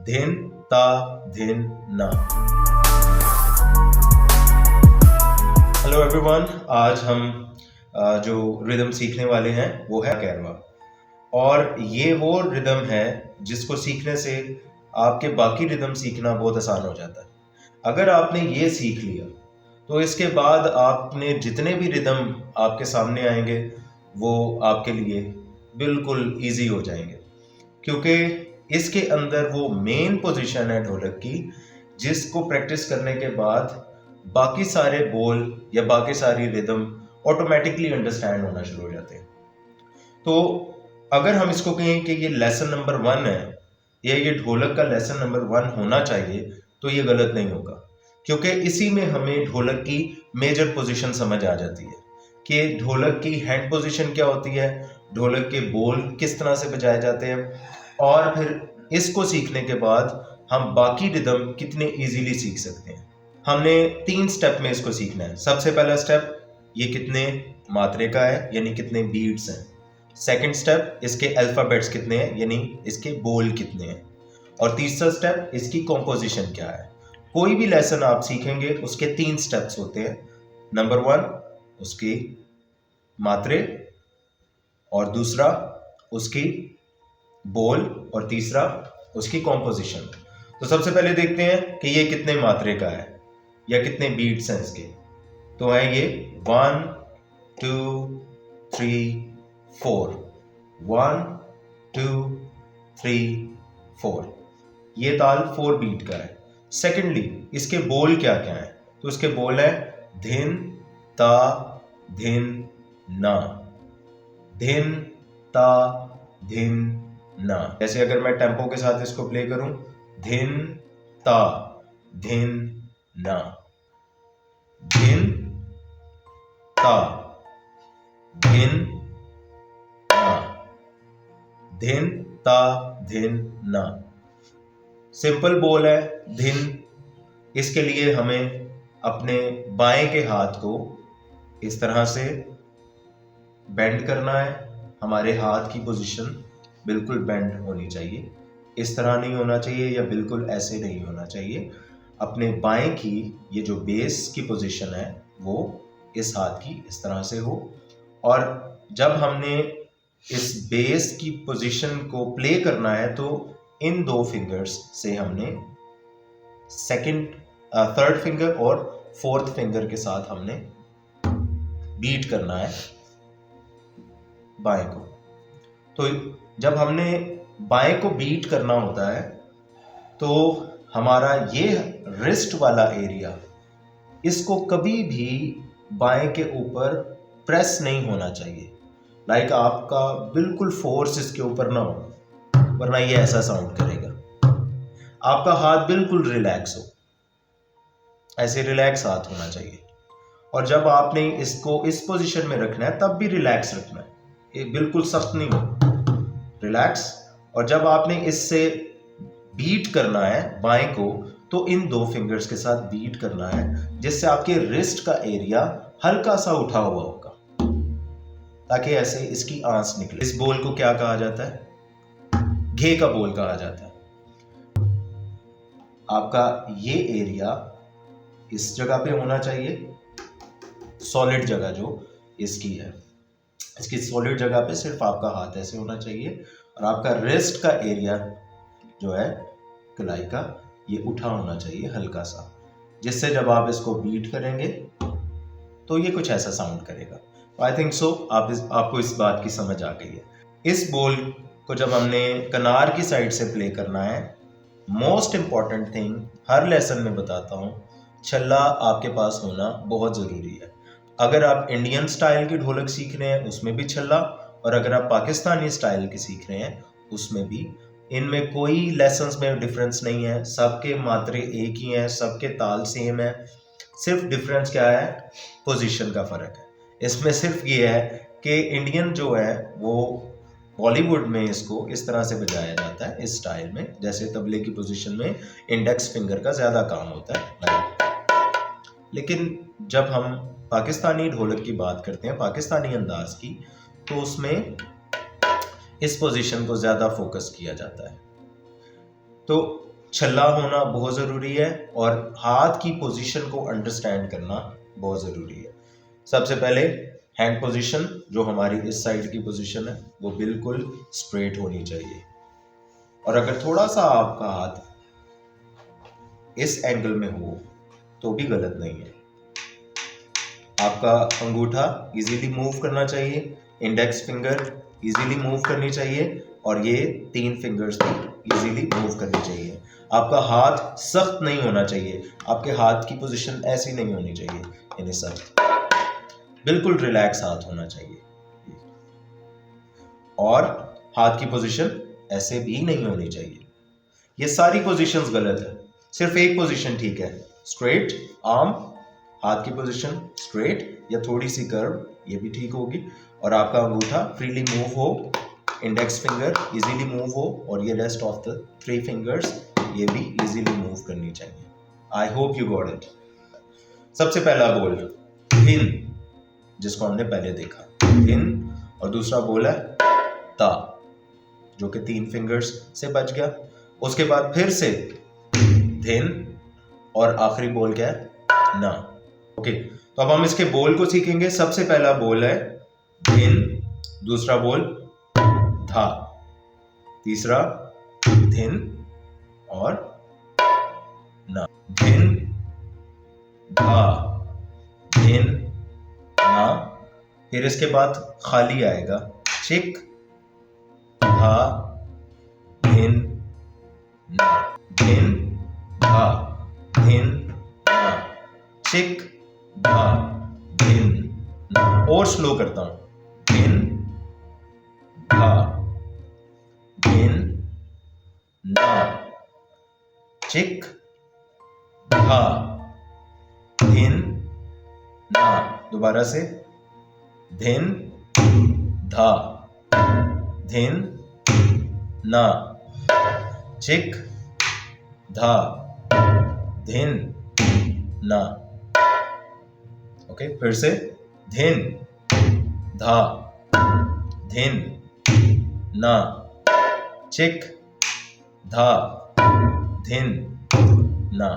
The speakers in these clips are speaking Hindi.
धिन ता धिन ना। हेलो एवरीवन, आज हम जो रिदम सीखने वाले हैं वो है कैरवा। और ये वो रिदम है जिसको सीखने से आपके बाकी रिदम सीखना बहुत आसान हो जाता है। अगर आपने ये सीख लिया तो इसके बाद आपने जितने भी रिदम आपके सामने आएंगे वो आपके लिए बिल्कुल इजी हो जाएंगे, क्योंकि इसके अंदर वो मेन पोजीशन है ढोलक की जिसको प्रैक्टिस करने के बाद बाकी सारे बोल या बाकी सारी रिदम ऑटोमेटिकली अंडरस्टैंड होना शुरू हो जाते हैं। तो अगर हम इसको कहें कि ये लेसन नंबर 1 है या ये ढोलक का लेसन नंबर 1 होना चाहिए, तो ये गलत नहीं होगा, क्योंकि इसी में हमें ढोलक की मेजर पोजीशन समझ आ जाती है कि ढोलक की हैंड पोजीशन क्या होती है, ढोलक के बोल किस तरह से बजाए जाते हैं, और फिर इसको सीखने के बाद हम बाकी रिदम कितने इजीली सीख सकते हैं। हमने 3 स्टेप में इसको सीखना है। सबसे पहला स्टेप, ये कितने मात्रे का है यानी कितने बीट्स हैं। सेकंड स्टेप, इसके अल्फाबेट्स कितने हैं यानी इसके बोल कितने हैं। और तीसरा स्टेप, इसकी कॉम्पोजिशन क्या है। कोई भी लेसन आप सीखेंगे उसके 3 स्टेप्स होते हैं। नंबर 1 उसकी मात्रे, और दूसरा उसकी बोल, और तीसरा उसकी कॉम्पोजिशन। तो सबसे पहले देखते हैं कि ये कितने मात्रे का है या कितने बीट्स हैं इसके। तो है ये 1 2 3 4, 1 2 3 4, ये ताल 4 बीट का है। सेकेंडली इसके बोल क्या क्या है, तो इसके बोल है धिन ता धिन ना, धिन ता धिन ना। जैसे अगर मैं टेम्पो के साथ इसको प्ले करूं, धिन ता धिन ना, धिन ता धिन ना, धिन ता धिन ना। सिंपल बोल है धिन। इसके लिए हमें अपने बाएं के हाथ को इस तरह से बेंड करना है। हमारे हाथ की पोजीशन बिल्कुल बेंड होनी चाहिए, इस तरह नहीं होना चाहिए या बिल्कुल ऐसे नहीं होना चाहिए। अपने बाएं की ये जो बेस की पोजीशन है वो इस हाथ की इस तरह से हो। और जब हमने इस बेस की पोजीशन को प्ले करना है तो इन 2 फिंगर्स से हमने थर्ड फिंगर और 4th फिंगर के साथ हमने बीट करना है बाएं को। तो जब हमने बाएं को बीट करना होता है तो हमारा ये रिस्ट वाला एरिया, इसको कभी भी बाएं के ऊपर प्रेस नहीं होना चाहिए। लाइक आपका बिल्कुल फोर्स इसके ऊपर ना हो, वरना ये ऐसा साउंड करेगा। आपका हाथ बिल्कुल रिलैक्स हो, ऐसे रिलैक्स हाथ होना चाहिए। और जब आपने इसको इस पोजीशन में रखना है तब भी रिलैक्स रखना है, ये बिल्कुल सख्त नहीं हो, रिलैक्स। और जब आपने इससे बीट करना है बाएं को तो इन 2 फिंगर्स के साथ बीट करना है, जिससे आपके रिस्ट का एरिया हल्का सा उठा हुआ होगा, ताकि ऐसे इसकी आंच निकले। इस बोल को क्या कहा जाता है? घे का बोल कहा जाता है। आपका ये एरिया इस जगह पे होना चाहिए, सॉलिड जगह जो इसकी है, इसकी सॉलिड जगह पे सिर्फ आपका हाथ ऐसे होना चाहिए। और आपका रिस्ट का एरिया जो है कलाई का, ये उठा होना चाहिए हल्का सा, जिससे जब आप इसको बीट करेंगे तो ये कुछ ऐसा साउंड करेगा। आई थिंक सो आपको इस बात की समझ आ गई है। इस बोल को जब हमने कनार की साइड से प्ले करना है, मोस्ट इंपॉर्टेंट थिंग हर लेसन में बताता हूँ, छल्ला आपके पास होना बहुत ज़रूरी है। अगर आप इंडियन स्टाइल की ढोलक सीख रहे हैं उसमें भी छल्ला, और अगर आप पाकिस्तानी स्टाइल की सीख रहे हैं उसमें भी। इनमें कोई लेसन्स में डिफरेंस नहीं है, सबके मात्रे एक ही हैं, सबके ताल सेम है। सिर्फ डिफरेंस क्या है? पोजीशन का फ़र्क है। इसमें सिर्फ ये है कि इंडियन जो है वो बॉलीवुड में इसको इस तरह से बजाया जाता है, इस स्टाइल में, जैसे तबले की पोजीशन में इंडेक्स फिंगर का ज़्यादा काम होता है। लेकिन जब हम पाकिस्तानी ढोलक की बात करते हैं, पाकिस्तानी अंदाज की, तो उसमें इस पोजीशन को ज़्यादा फोकस किया जाता है। तो छल्ला होना बहुत ज़रूरी है और हाथ की पोजीशन को अंडरस्टैंड करना बहुत ज़रूरी है। सबसे पहले हैंड पोजीशन जो हमारी इस साइड की पोजीशन है वो बिल्कुल स्ट्रेट होनी चाहिए, और अगर थोड़ा सा आपका हाथ इस एंगल में हो तो भी गलत नहीं है। आपका अंगूठा इजीली मूव करना चाहिए, इंडेक्स फिंगर इजीली मूव करनी चाहिए, और ये 3 फिंगर्स भी इजीली मूव करनी चाहिए। आपका हाथ सख्त नहीं होना चाहिए, आपके हाथ की पोजीशन ऐसी नहीं होनी चाहिए, यानी सख्त, बिल्कुल रिलैक्स हाथ होना चाहिए। और हाथ की पोजीशन ऐसे भी नहीं होनी चाहिए। ये सारी पोजीशंस गलत है, सिर्फ एक पोजीशन ठीक है, स्ट्रेट आर्म, हाथ की पोजीशन स्ट्रेट या थोड़ी सी कर्व, ये भी ठीक होगी, और आपका अंगूठा फ्रीली मूव हो, इंडेक्स फिंगर इजीली मूव हो, और ये रेस्ट ऑफ द 3 फिंगर्स ये भी इजीली मूव करनी चाहिए। I hope you got it. सबसे पहला बोल हिन, जिसको हमने पहले देखा, हिन, और दूसरा बोल है ता, जो कि 3 फिंगर्स से बच गया। उसके बाद फिर से धिन, और आखिरी बोल क्या है, ना। ओके, तो अब हम इसके बोल को सीखेंगे। सबसे पहला बोल है धिन, दूसरा बोल धा, तीसरा धिन और ना। धिन धा, धिन ना, फिर इसके बाद खाली आएगा, चिक धा धिन ना, धिन धा धिन ना, चिक धा धिन ना। और स्लो करता हूं, धिन धा धिन ना, चिक धा धिन ना। दोबारा से, धिन धा धिन ना, चिक धा धिन ना। ओके, फिर से, धिन धा धिन ना, चिक धा धिन ना।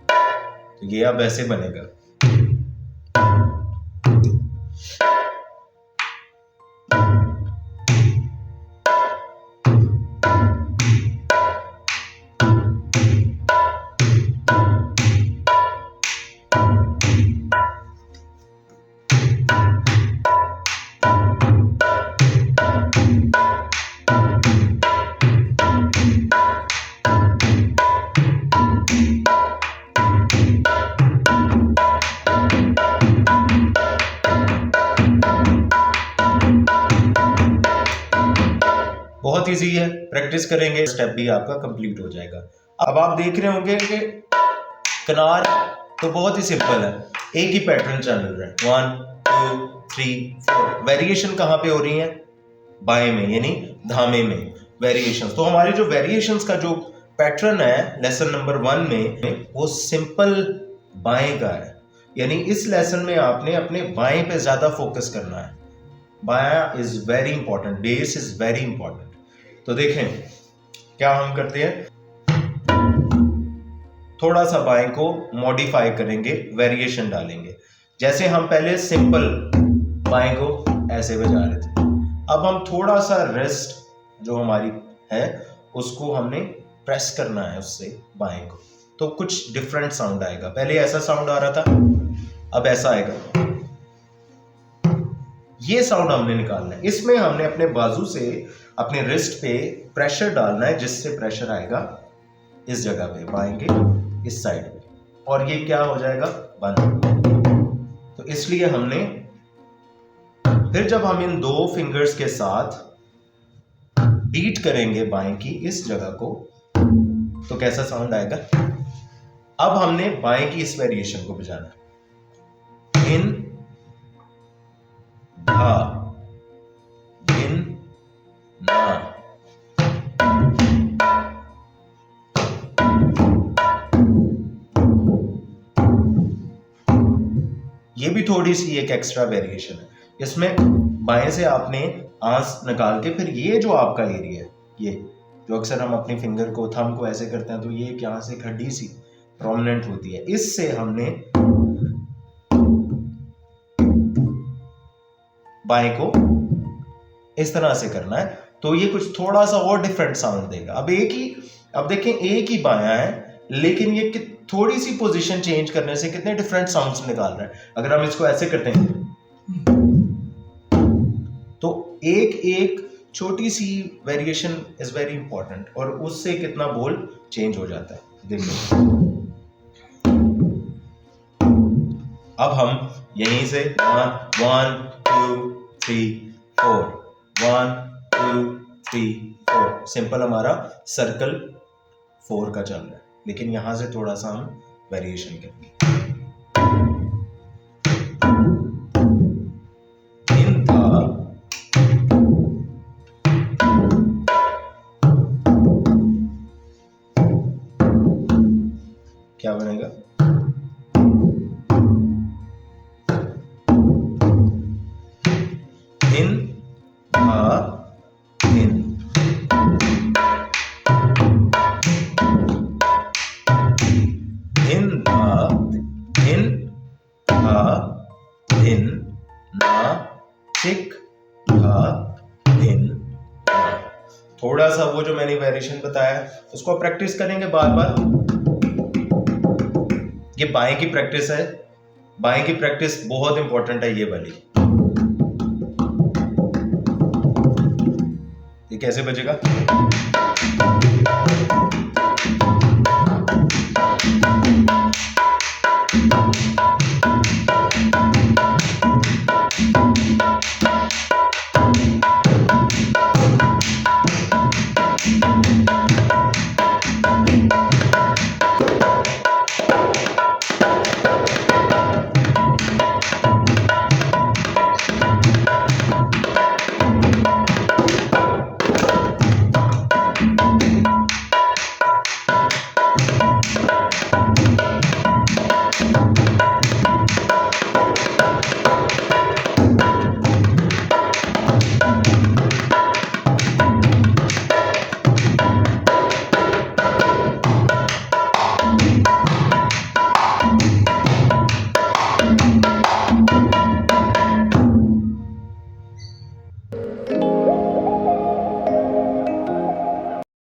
तो ये अब ऐसे बनेगा। बहुत इजी है, प्रैक्टिस करेंगे स्टेप भी आपका कंप्लीट हो जाएगा। अब आप देख रहे होंगे कि किनार तो बहुत ही सिंपल है, एक ही पैटर्न चल रहा है, 1 2 3 4। वेरिएशन कहाँ पे हो रही है, बाएं में, यानी धामे में वेरिएशंस। तो हमारे जो वेरिएशंस का जो पैटर्न है लेसन नंबर 1 में, वो सिंपल बाएं का है, यानी इस लेसन में आपने अपने बाएं पे ज्यादा फोकस करना है। बायां is very important, base is very important. तो देखें क्या हम करते हैं, थोड़ा सा बाएं को मॉडिफाई करेंगे, वेरिएशन डालेंगे। जैसे हम पहले सिंपल बाएं को ऐसे बजा रहे थे, अब हम थोड़ा सा रिस्ट जो हमारी है उसको हमने प्रेस करना है उससे बाएं को, तो कुछ डिफरेंट साउंड आएगा। पहले ऐसा साउंड आ रहा था, अब ऐसा आएगा। ये साउंड हमने निकालना है। इसमें हमने अपने बाजू से अपने रिस्ट पे प्रेशर डालना है, जिससे प्रेशर आएगा इस जगह पे, बाएं के इस साइड पे, और ये क्या हो जाएगा, बंद। तो इसलिए हमने फिर जब हम इन 2 फिंगर्स के साथ बीट करेंगे बाएं की इस जगह को, तो कैसा साउंड आएगा। अब हमने बाएं की इस वेरिएशन को बजाना है, इन धा धिन ना। ये भी थोड़ी सी एक एक्स्ट्रा वेरिएशन है। इसमें बाएं से आपने आंस निकाल के फिर ये जो आपका एरिया है, ये जो अक्सर हम अपनी फिंगर को, थंब को ऐसे करते हैं तो ये यहाँ से हड्डी सी प्रोमिनेंट होती है, इससे हमने बाएं को इस तरह से करना है, तो ये कुछ थोड़ा सा और डिफरेंट साउंड देगा। अब देखें एक ही बायां है, लेकिन ये थोड़ी सी पोजीशन चेंज करने से कितने डिफरेंट साउंड्स निकाल रहा है। अगर हम इसको ऐसे करते हैं तो एक छोटी सी वेरिएशन इज वेरी इंपॉर्टेंट, और उससे कितना बोल चेंज हो जाता है। देखिए अब हम यहीं से 1 2 3 4 1 2 3 4 सिंपल हमारा सर्कल 4 का चल रहा है, लेकिन यहां से थोड़ा सा हम वेरिएशन करेंगे। इन था क्या बनेगा? इन था इन, इन था इन ना चिक था इन ना। थोड़ा सा वो जो मैंने वेरिएशन बताया उसको प्रैक्टिस करेंगे बार बार। ये बाएं की प्रैक्टिस है, बाएं की प्रैक्टिस बहुत इंपॉर्टेंट है ये वाली। ये कैसे बजेगा?